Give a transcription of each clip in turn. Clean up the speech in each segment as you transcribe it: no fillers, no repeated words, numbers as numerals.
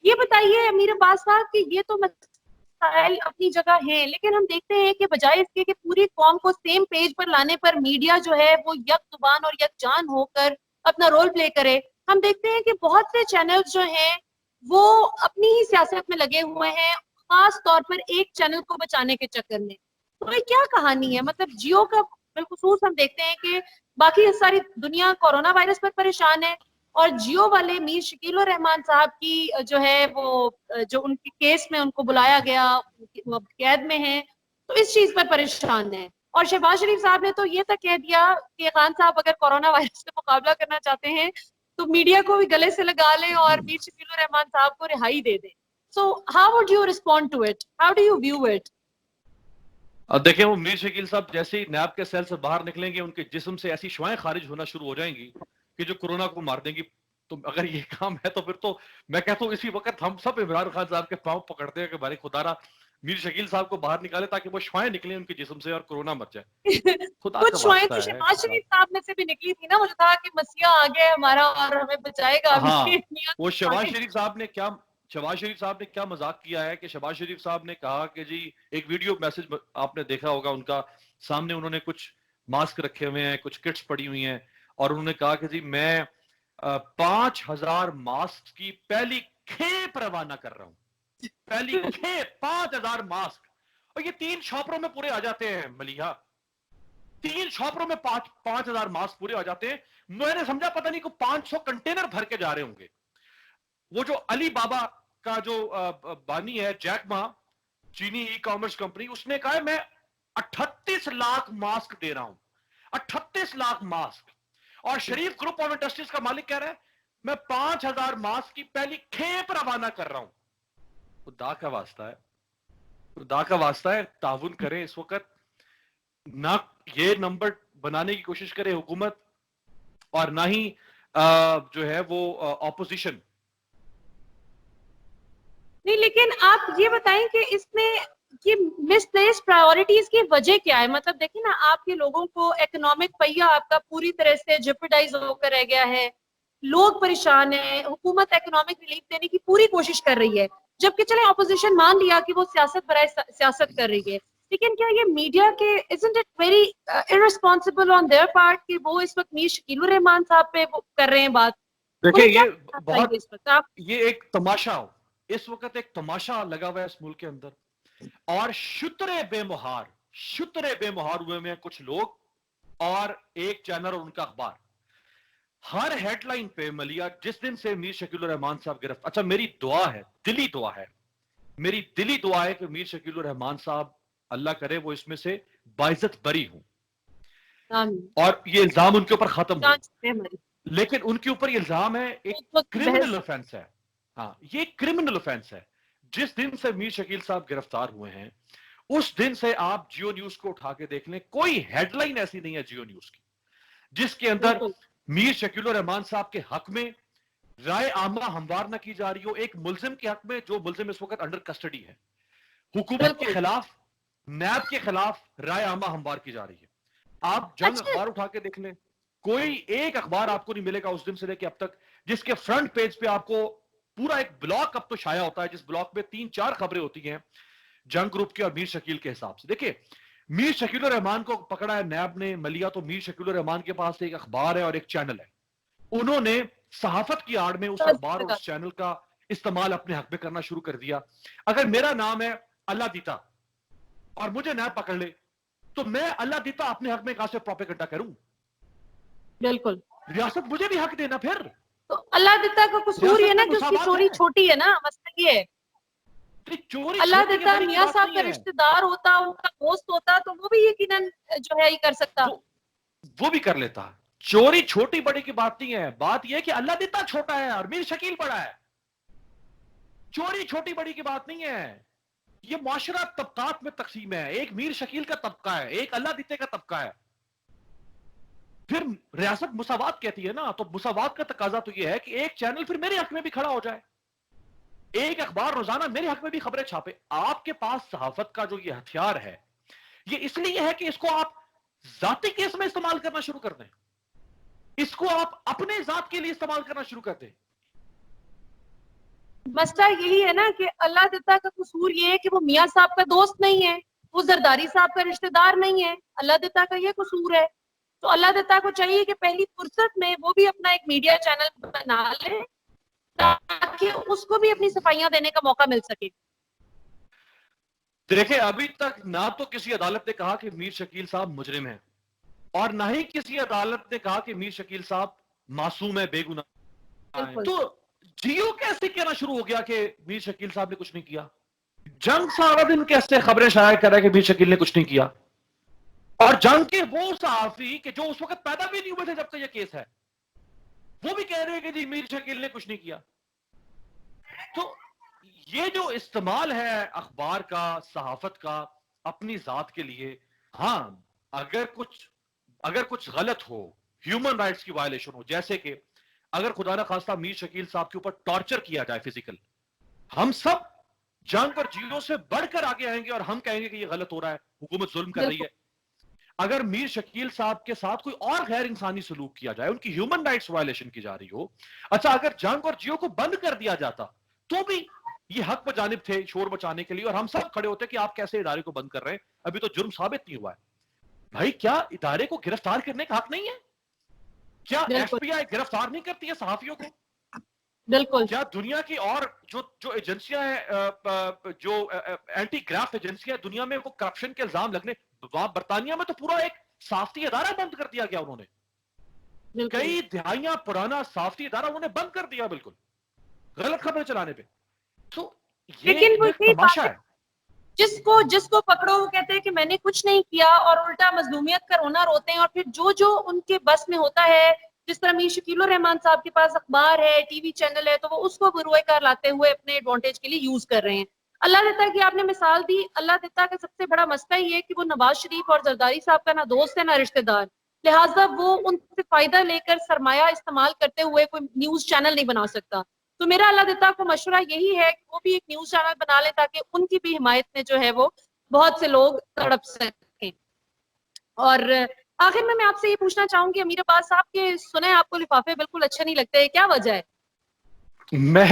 یہ بتائیے امیر عباس صاحب کہ یہ تو مسائل اپنی جگہ ہیں، لیکن ہم دیکھتے ہیں کہ بجائے اس کے کہ پوری قوم کو سیم پیج پر لانے پر میڈیا جو ہے وہ یک زبان اور یک جان ہو کر اپنا رول پلے کرے، ہم دیکھتے ہیں کہ بہت سے چینل جو ہیں وہ اپنی ہی سیاست میں لگے ہوئے ہیں، خاص طور پر ایک چینل کو بچانے کے چکر میں. تو یہ کیا کہانی ہے؟ مطلب جیو کا بالخصوص ہم دیکھتے ہیں کہ باقی ساری دنیا کورونا وائرس پر پریشان ہے، اور جیو والے میر شکیل الرحمان صاحب کی جو ہے وہ جو ان کے کیس میں ان کو بلایا گیا، وہ قید میں ہیں، تو اس چیز پر پریشان ہیں. اور شہباز شریف صاحب نے تو یہ تک کہہ دیا کہ خان صاحب اگر کورونا وائرس سے مقابلہ کرنا چاہتے ہیں تو میڈیا کو بھی گلے سے لگا لیں اور میر شکیل الرحمان صاحب کو رہائی دے دیں. So how would you respond to it? How do you view it? دیکھیں وہ میر شکیل صاحب جیسے ہی نیب کے سیل سے باہر نکلیں گے ان کے جسم سے ایسی شعائیں خارج ہونا شروع ہو جائیں گی کہ جو کورونا کو مار دیں گی. تو اگر یہ کام ہے تو پھر تو میں کہتا ہوں اسی وقت ہم سب عمران خان صاحب کے پاؤں پکڑتے ہیں کہ بھائی خدا را میر شکیل صاحب کو باہر نکالے تاکہ وہ شعائیں نکلیں ان کے جسم سے اور کورونا مر جائے. خدا کچھ کا شعائیں واسطہ تو ہے. شہباز شریف صاحب میں سے بھی نکلی تھی نا، مجھے کہا کہ مسیح آ گیا ہمارا اور ہمیں بچائے گا ابھی. ہاں وہ شہباز شریف صاحب نے کیا مذاق کیا ہے کہ شہباز شریف صاحب نے کہا کہ جی ایک ویڈیو میسج آپ نے دیکھا ہوگا ان کا، سامنے انہوں نے کچھ ماسک رکھے ہوئے ہیں، کچھ کٹس پڑی ہوئی ہیں، اور انہوں نے کہا کہ جی میں 5,000 ماسک کی پہلی کھیپ روانہ کر رہا ہوں. پہلی کھیپ 5,000 ماسک، اور یہ 3 شاپروں میں پورے آ جاتے ہیں ملیحہ، 3 شاپروں میں 5,000 ماسک پورے آ جاتے ہیں. میں نے سمجھا پتہ نہیں کو 500 کنٹینر بھر کے جا رہے ہوں گے. وہ جو علی بابا کا جو بانی ہے جیک ما، چینی ای کامرس کمپنی، اس نے کہا ہے میں 38 لاکھ ماسک دے رہا ہوں، 38 لاکھ ماسک. اور شریف گروپ آف انڈسٹریز کا مالک کہہ رہا ہے میں 5,000 ماسک کی پہلی کھیپ روانہ کر رہا ہوں. خدا کا واسطہ ہے، خدا کا واسطہ ہے، تعاون کریں. اس وقت نہ یہ نمبر بنانے کی کوشش کرے حکومت اور نہ ہی جو ہے وہ اپوزیشن. نہیں، لیکن آپ یہ بتائیں کہ اس میں یہ مس پلیس پرائیورٹیز کی وجہ کیا ہے؟ مطلب دیکھیں نا، آپ کے لوگوں کو اکنامک پہیہ آپ کا پوری طرح سے جیپرڈائز ہو کر رہ گیا ہے، لوگ پریشان ہیں، حکومت اکنامک ریلیف دینے کی پوری کوشش کر رہی ہے، جبکہ چلے اپوزیشن مان لیا کہ وہ سیاست برائے سیاست کر رہی ہے، لیکن کیا یہ میڈیا کے isn't it very irresponsible on their part کہ وہ اس وقت میر شکیل الرحمان صاحب پہ کر رہے ہیں بات؟ دیکھیں انہیں کیا یہ کرنا بہت چاہیے اس وقت؟ آپ یہ ایک تماشا ہو، اس وقت ایک تماشا لگا ہوا ہے اس ملک کے اندر، اور شترے بے مہار ہوئے میں کچھ لوگ اور ایک چینل اور ان کا اخبار. ہر ہیڈ لائن پہ ملیا جس دن سے میر شکیل الرحمان صاحب گرفت، اچھا میری دعا ہے، میری دلی دعا ہے کہ میر شکیل الرحمان صاحب اللہ کرے وہ اس میں سے باعزت بری ہوں اور یہ الزام ان کے اوپر ختم ہو. لیکن ان کے اوپر یہ الزام ہے، ایک کرمنل اوفینس ہے. ہاں یہ کرمنل اوفینس ہے. جس دن سے میر شکیل صاحب گرفتار ہوئے ہیں اس دن سے آپ جیو نیوز کو اٹھا کے دیکھ لیں، کوئی ہیڈ لائن ایسی نہیں ہے جیو نیوز کی جس کے اندر میر شکیل الرحمان صاحب کے حق میں رائے عامہ ہموار نہ کی جا رہی ہو. ایک ملزم کے حق میں جو ملزم اس وقت انڈر کسٹڈی ہے، حکومت کے خلاف، نیب کے خلاف رائے عامہ ہموار کی جا رہی ہے. آپ جنگ اخبار اٹھا کے دیکھ لیں، کوئی ایک اخبار آپ کو نہیں ملے گا اس دن سے لے کے اب تک جس کے فرنٹ پیج پہ آپ کو پورا ایک بلاک اب تو شائع ہوتا ہے جس بلاک میں 3-4 خبریں ہوتی ہیں جنگ گروپ کی اور میر شکیل کے حساب سے. دیکھیں میر شکیل الرحمان کو پکڑا ہے نیب نے ملیا، تو میر شکیل الرحمان کے پاس ایک اخبار ہے اور ایک چینل ہے. انہوں نے صحافت کی آڑ میں اس اخبار اور اس چینل کا استعمال اپنے حق میں کرنا شروع کر دیا. اگر میرا نام ہے اللہ دیتا اور مجھے نیب پکڑ لے تو میں اللہ دیتا اپنے حق میں کہاں سے پروپیگنڈا کروں؟ بالکل، ریاست مجھے بھی حق دینا. پھر تو اللہ دیتا کا قصور یہ نا کہ اس کی چوری چھوٹی ہے نا، مسئلہ یہ ہے. اللہ دیتا میاں صاحب کا رشتہ دار ہوتا، ان کا دوست ہوتا تو وہ بھی یقیناً جو ہے یہ کر سکتا. وہ بھی کر لیتا. چوری چھوٹی بڑی کی بات نہیں ہے، بات یہ کہ اللہ دیتا چھوٹا ہے اور میر شکیل بڑا ہے. چوری چھوٹی بڑی کی بات نہیں ہے. یہ معاشرہ طبقات میں تقسیم ہے، ایک میر شکیل کا طبقہ ہے، ایک اللہ دیتے کا طبقہ ہے. پھر ریاست مساوات کہتی ہے نا، تو مساوات کا تقاضا تو یہ ہے کہ ایک چینل پھر میرے حق میں بھی کھڑا ہو جائے، ایک اخبار روزانہ میرے حق میں بھی خبریں چھاپے. آپ کے پاس صحافت کا جو یہ ہتھیار ہے یہ اس لیے ہے کہ اس کو آپ ذاتی کیس میں استعمال کرنا شروع کر دیں، اس کو آپ اپنے ذات کے لیے استعمال کرنا شروع کر دیں. مسئلہ یہی ہے نا کہ اللہ دتا کا قصور یہ ہے کہ وہ میاں صاحب کا دوست نہیں ہے, وہ زرداری صاحب کا رشتہ دار نہیں ہے, اللہ دتا کا یہ قصور ہے. تو اللہ دتا کو چاہیے کہ پہلی فرصت میں وہ بھی اپنا ایک میڈیا چینل بنا لے تاکہ اس کو بھی اپنی صفائیاں دینے کا موقع مل سکے. دیکھیں ابھی تک نہ تو کسی عدالت نے کہا کہ میر شکیل صاحب مجرم ہیں, اور نہ ہی کسی عدالت نے کہا کہ میر شکیل صاحب معصوم ہے, بے گناہ ہیں. تو جیو کیسے کہنا شروع ہو گیا کہ میر شکیل صاحب نے کچھ نہیں کیا؟ جنگ سارا دن کیسے خبریں شائع کر رہا ہے کہ میر شکیل نے کچھ نہیں کیا؟ اور جنگ کے وہ صحافی کہ جو اس وقت پیدا بھی نہیں ہوئے تھے جب تک یہ کیس ہے, وہ بھی کہہ رہے ہیں کہ جی میر شکیل نے کچھ نہیں کیا. تو یہ جو استعمال ہے اخبار کا, صحافت کا اپنی ذات کے لیے, ہاں اگر کچھ غلط ہو, ہیومن رائٹس کی وائلیشن ہو, جیسے کہ اگر خدا نہ خواستہ میر شکیل صاحب کے اوپر ٹارچر کیا جائے فزیکل, ہم سب جنگ اور جیو سے بڑھ کر آگے آئیں گے اور ہم کہیں گے کہ یہ غلط ہو رہا ہے, حکومت ظلم کر رہی ہے. اگر میر شکیل صاحب کے ساتھ کوئی اور غیر انسانی سلوک کیا جائے, ان کی ہیومن رائٹس وائلیشن کی جا رہی ہو, اچھا اگر جنگ اور جیو کو بند کر دیا جاتا تو بھی یہ حق بجانب تھے شور بچانے کے لیے, اور ہم سب کھڑے ہوتے کہ آپ کیسے ادارے کو بند کر رہے ہیں, ابھی تو جرم ثابت نہیں ہوا ہے. بھائی کیا ادارے کو گرفتار کرنے کا حق نہیں ہے؟ کیا ایف بی آئی گرفتار نہیں کرتی ہے صحافیوں کو؟ بالکل. کیا دنیا کی اور جو ایجنسیاں ہیں, جو اینٹی گرافٹ ایجنسیاں دنیا میں, وہ کرپشن کے الزام لگنے, برطانیہ میں تو پورا ایک صحافتی ادارہ بند کر دیا گیا انہوں نے, کئی دہائیاں پرانا صحافتی ادارہ انہوں نے بند کر دیا بالکل غلط خبریں چلانے پہ. تو یہ تماشا ہے. جس کو پکڑو وہ کہتے ہیں کہ میں نے کچھ نہیں کیا, اور الٹا مظلومیت کا رونا روتے ہیں, اور پھر جو ان کے بس میں ہوتا ہے, جس طرح میر شکیل الرحمان صاحب کے پاس اخبار ہے, ٹی وی چینل ہے, تو وہ اس کو بروئے کار لاتے ہوئے اپنے ایڈوانٹیج کے لیے یوز کر رہے ہیں. اللہ دتا کی آپ نے مثال دی, اللہ دتا کا سب سے بڑا مسئلہ یہ ہے کہ وہ نواز شریف اور زرداری صاحب کا نہ دوست ہے نہ رشتہ دار, لہٰذا وہ ان سے فائدہ لے کر سرمایہ استعمال کرتے ہوئے کوئی نیوز چینل نہیں بنا سکتا. تو میرا اللہ دتا کو مشورہ یہی ہے کہ وہ بھی ایک نیوز چینل بنا لیں تاکہ ان کی بھی حمایت میں جو ہے وہ بہت سے لوگ تڑپ سکیں. اور آخر میں آپ سے یہ پوچھنا چاہوں گی امیر عباس صاحب کے سنیں آپ کو لفافے بالکل اچھے نہیں لگتے, کیا وجہ ہے؟ میں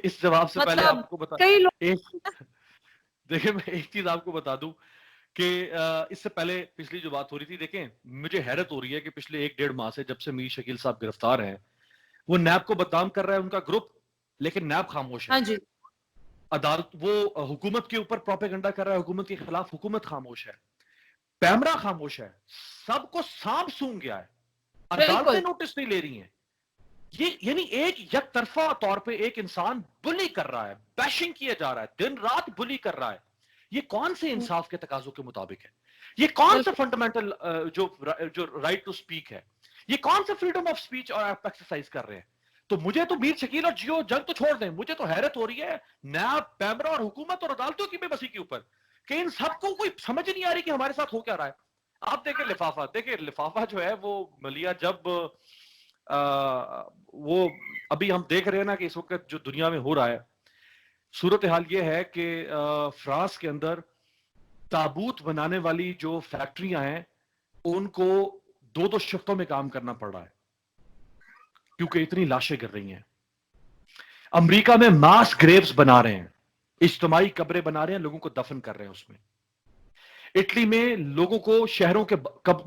اس جواب سے پہلے آپ کو دیکھیں میں ایک چیز آپ کو بتا دوں کہ اس سے پہلے پچھلی جو بات ہو رہی تھی, دیکھیں مجھے حیرت ہو رہی ہے کہ پچھلے 1-1.5 ماہ سے جب سے میر شکیل صاحب گرفتار ہیں, وہ نیب کو بدنام کر رہا ہے ان کا گروپ, لیکن نیب خاموش ہے. ہاں جی. عدالت وہ حکومت کے اوپر پروپیگنڈا کر رہا ہے, حکومت کے خلاف, حکومت خاموش ہے, پیمرا خاموش ہے, سب کو سانپ سونگ گیا ہے, عدالتیں نوٹس نہیں لے رہی ہیں. یہ یعنی ایک یک طرفہ طور پہ ایک انسان بلی کر رہا ہے, بیشنگ کیا جا رہا ہے, دن رات بلی کر رہا ہے. یہ کون سے انصاف کے تقاضوں کے مطابق ہے؟ یہ کون سے فنڈامنٹل جو رائٹ ٹو سپیک ہے, یہ کون سے فریڈم آف سپیچ اور آپ ایکسرسائز کر رہے ہیں؟ تو مجھے تو میر شکیل اور جیو جنگ تو چھوڑ دیں, مجھے تو حیرت ہو رہی ہے نیب, پیمرا اور حکومت اور عدالتوں کی بے بسی کے اوپر کہ ان سب کو کوئی سمجھ نہیں آ رہی کہ ہمارے ساتھ ہو کیا رہا ہے. آپ دیکھیں لفافہ جو ہے وہ ملیا, جب وہ ابھی ہم دیکھ رہے ہیں نا کہ اس وقت جو دنیا میں ہو رہا ہے, صورتحال یہ ہے کہ فرانس کے اندر تابوت بنانے والی جو فیکٹریاں ہیں ان کو 2 شفٹوں میں کام کرنا پڑ رہا ہے کیونکہ اتنی لاشیں گر رہی ہیں. امریکہ میں ماس گریوز بنا رہے ہیں, اجتماعی قبریں بنا رہے ہیں, لوگوں کو دفن کر رہے ہیں اس میں. اٹلی میں لوگوں کو شہروں کے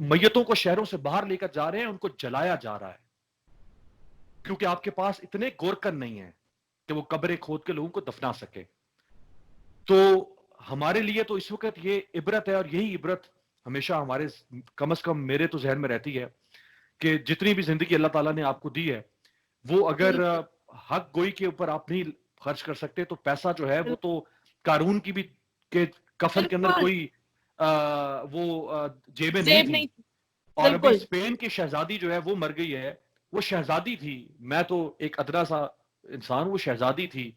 میتوں کو شہروں سے باہر لے کر جا رہے ہیں, ان کو جلایا جا رہا ہے کیونکہ آپ کے پاس اتنے گورکن نہیں ہیں کہ وہ قبریں کھود کے لوگوں کو دفنا سکے. تو ہمارے لیے تو اس وقت یہ عبرت ہے, اور یہی عبرت ہمیشہ ہمارے, کم از کم میرے تو ذہن میں رہتی ہے کہ جتنی بھی زندگی اللہ تعالیٰ نے آپ کو دی ہے, وہ اگر حق گوئی کے اوپر آپ نہیں خرچ کر سکتے تو پیسہ جو ہے وہ تو قارون کی بھی کہ کفن کے اندر کوئی وہ جیبیں نہیں تھی. اور ابھی اسپین کی شہزادی جو ہے وہ مر گئی ہے, وہ شہزادی تھی, میں تو ایک ادنا سا انسان, وہ شہزادی تھی.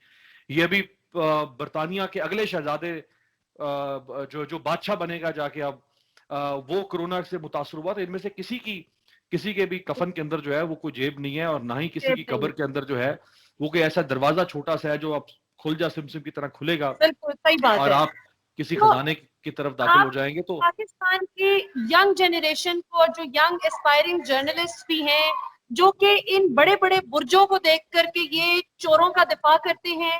یہ ابھی برطانیہ کے اگلے شہزادے جو بادشاہ بنے گا جا کے, اب وہ کورونا سے متاثر ہوا, تو ان میں سے کسی کے بھی کفن کے اندر جو ہے وہ کوئی جیب نہیں ہے, اور نہ ہی کسی کی قبر کے اندر جو ہے وہ کوئی ایسا دروازہ چھوٹا سا ہے جو اب کھل جا سم کی طرح کھلے گا اور آپ کسی خزانے کی طرف داخل ہو جائیں گے. تو پاکستان کی ینگ جنریشن کو, اور جو ینگ اسپائرنگ جرنلسٹ بھی ہیں جو کہ ان بڑے بڑے برجوں کو دیکھ کر کے یہ چوروں کا دفاع کرتے ہیں,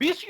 20